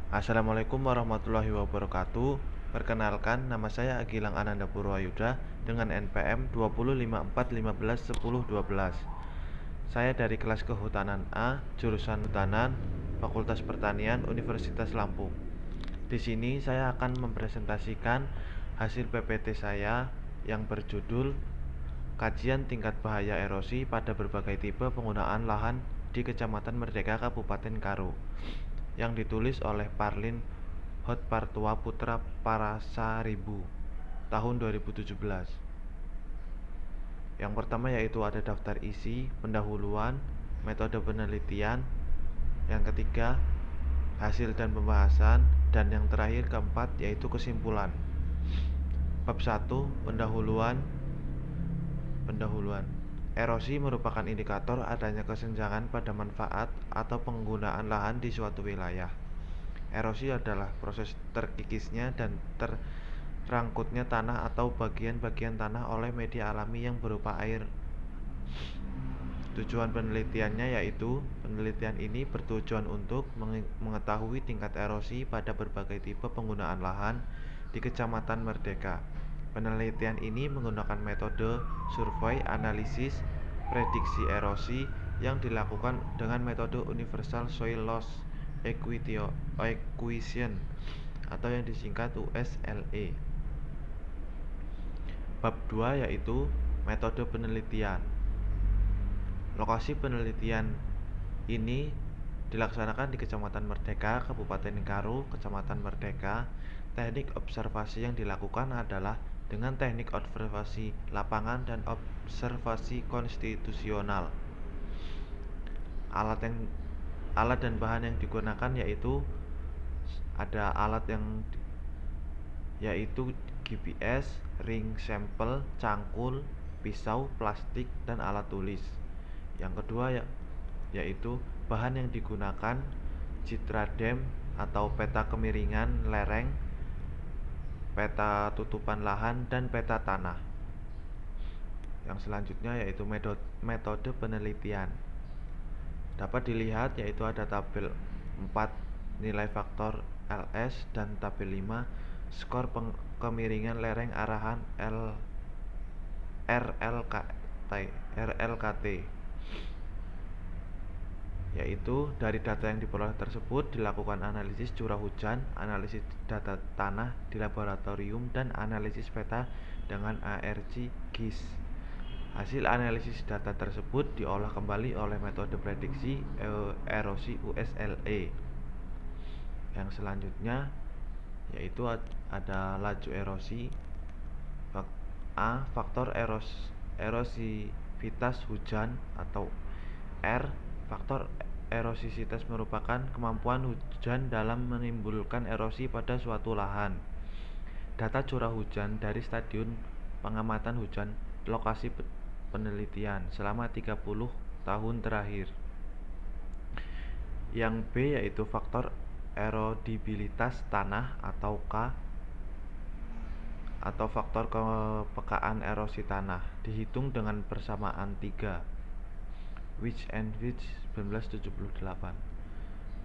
Assalamualaikum warahmatullahi wabarakatuh. Perkenalkan, nama saya Agilang Ananda Purwayuda dengan NPM 2054151012. Saya dari kelas Kehutanan A, jurusan Hutanan, Fakultas Pertanian, Universitas Lampung. Di sini saya akan mempresentasikan hasil PPT saya yang berjudul Kajian Tingkat Bahaya Erosi pada Berbagai Tipe Penggunaan Lahan di Kecamatan Merdeka, Kabupaten Karo, yang ditulis oleh Parlin Hotpartua Putra Parasaribu tahun 2017. Yang pertama yaitu ada daftar isi, pendahuluan, metode penelitian. Yang ketiga, hasil dan pembahasan. Dan yang terakhir keempat yaitu kesimpulan. Bab 1, pendahuluan. Erosi merupakan indikator adanya kesenjangan pada manfaat atau penggunaan lahan di suatu wilayah. Erosi adalah proses terkikisnya dan terangkutnya tanah atau bagian-bagian tanah oleh media alami yang berupa air. Tujuan penelitiannya yaitu penelitian ini bertujuan untuk mengetahui tingkat erosi pada berbagai tipe penggunaan lahan di Kecamatan Merdeka. Penelitian ini menggunakan metode survei, analisis, prediksi erosi yang dilakukan dengan metode Universal Soil Loss Equation atau yang disingkat USLE. Bab 2 yaitu metode penelitian. Lokasi penelitian ini dilaksanakan di Kecamatan Merdeka, Kabupaten Karo, Kecamatan Merdeka. Teknik observasi yang dilakukan adalah dengan teknik observasi lapangan dan observasi konstitusional. Alat dan bahan yang digunakan yaitu ada alat yang yaitu GPS, ring sampel, cangkul, pisau, plastik, dan alat tulis. Yang kedua yaitu bahan yang digunakan citradem atau peta kemiringan lereng, peta tutupan lahan, dan peta tanah. Yang selanjutnya yaitu metode penelitian. Dapat dilihat yaitu ada tabel 4 nilai faktor LS dan tabel 5 skor kemiringan lereng arahan RLKT. Yaitu dari data yang diperoleh tersebut dilakukan analisis curah hujan, analisis data tanah di laboratorium, dan analisis peta dengan ARC-GIS. Hasil analisis data tersebut diolah kembali oleh metode prediksi erosi USLE. Yang selanjutnya yaitu ada laju erosi. A. Faktor erosivitas hujan atau R. Faktor erosivitas merupakan kemampuan hujan dalam menimbulkan erosi pada suatu lahan. Data curah hujan dari stadion pengamatan hujan lokasi penelitian selama 30 tahun terakhir. Yang B yaitu faktor erodibilitas tanah atau K, atau faktor kepekaan erosi tanah, dihitung dengan persamaan 3 Which 1978.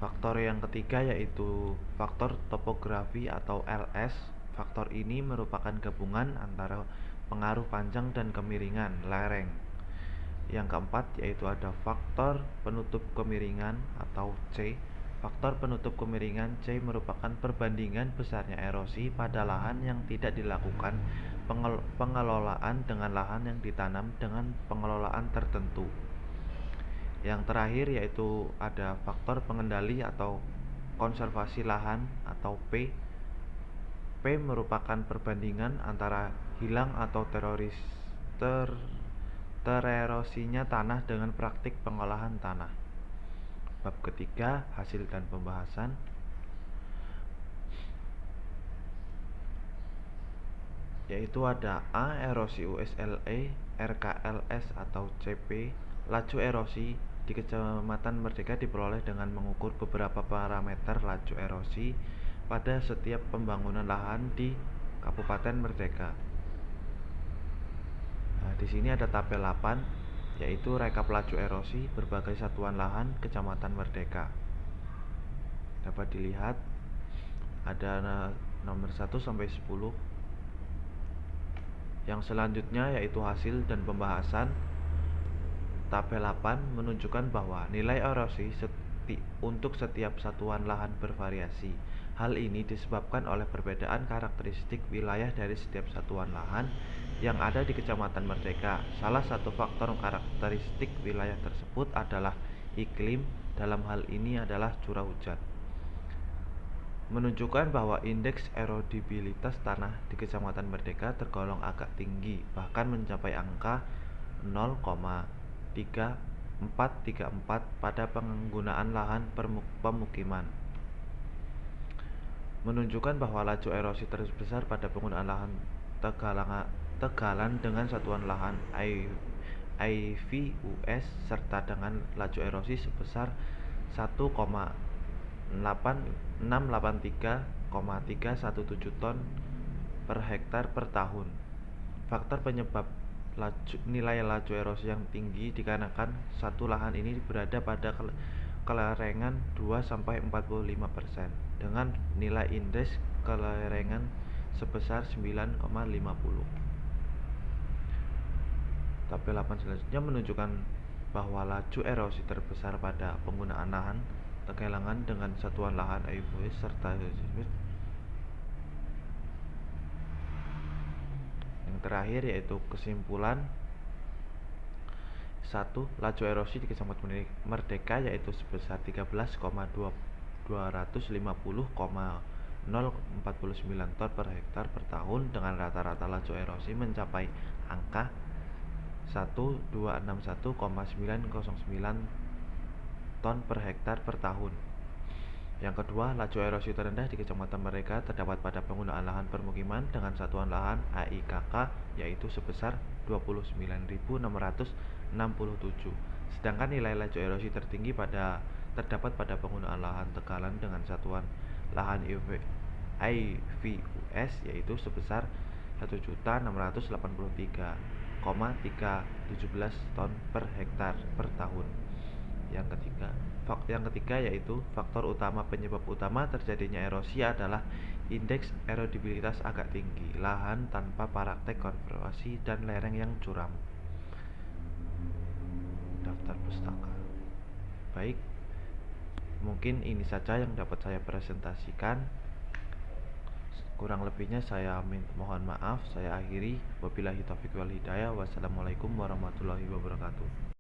Faktor yang ketiga yaitu faktor topografi atau LS. Faktor ini merupakan gabungan antara pengaruh panjang dan kemiringan lereng. Yang keempat yaitu ada faktor penutup kemiringan atau C. Faktor penutup kemiringan C merupakan perbandingan besarnya erosi pada lahan yang tidak dilakukan pengelolaan dengan lahan yang ditanam dengan pengelolaan tertentu. Yang terakhir yaitu ada faktor pengendali atau konservasi lahan atau P. P merupakan perbandingan antara hilang atau tererosinya tanah dengan praktik pengolahan tanah. Bab ketiga, hasil dan pembahasan. Yaitu ada A. Erosi USLE, RKLS atau CP. Laju erosi di Kecamatan Merdeka diperoleh dengan mengukur beberapa parameter laju erosi pada setiap pembangunan lahan di Kabupaten Merdeka. Nah, di sini ada tabel 8 yaitu rekap laju erosi berbagai satuan lahan Kecamatan Merdeka. Dapat dilihat Ada nomor 1 sampai 10. Yang selanjutnya yaitu hasil dan pembahasan. Tabel 8 menunjukkan bahwa nilai erosi untuk setiap satuan lahan bervariasi. Hal ini disebabkan oleh perbedaan karakteristik wilayah dari setiap satuan lahan yang ada di Kecamatan Merdeka. Salah satu faktor karakteristik wilayah tersebut adalah iklim, dalam hal ini adalah curah hujan. Menunjukkan bahwa indeks erodibilitas tanah di Kecamatan Merdeka tergolong agak tinggi, bahkan mencapai angka 0,3434 pada penggunaan lahan pemukiman. Menunjukkan bahwa laju erosi terbesar pada penggunaan lahan tegalan dengan satuan lahan IVUS serta dengan laju erosi sebesar 1,683,317 ton per hektar per tahun. Faktor penyebab nilai laju erosi yang tinggi dikarenakan satu lahan ini berada pada kelerengan 2-45% dengan nilai indeks kelerengan sebesar 9,50. Tabel 8 selanjutnya menunjukkan bahwa laju erosi terbesar pada penggunaan lahan tegalangan dengan satuan lahan IVUS serta yang terakhir yaitu kesimpulan. 1. Laju erosi di Kecamatan Merdeka yaitu sebesar 13,250,049 ton per hektar per tahun dengan rata-rata laju erosi mencapai angka 1261,909 ton per hektar per tahun. Yang kedua, laju erosi terendah di Kecamatan Merdeka terdapat pada penggunaan lahan permukiman dengan satuan lahan AIKK yaitu sebesar 29.667. Sedangkan nilai laju erosi tertinggi terdapat pada penggunaan lahan tegalan dengan satuan lahan IVUS yaitu sebesar 1.683,317 ton per hektar per tahun. Yang ketiga yaitu faktor utama penyebab utama terjadinya erosi adalah indeks erodibilitas agak tinggi, lahan tanpa praktek konservasi, dan lereng yang curam. Daftar pustaka. Baik, mungkin ini saja yang dapat saya presentasikan. Kurang lebihnya saya mohon maaf. Saya akhiri. Wabillahi taufiq wal hidayah. Wassalamualaikum warahmatullahi wabarakatuh.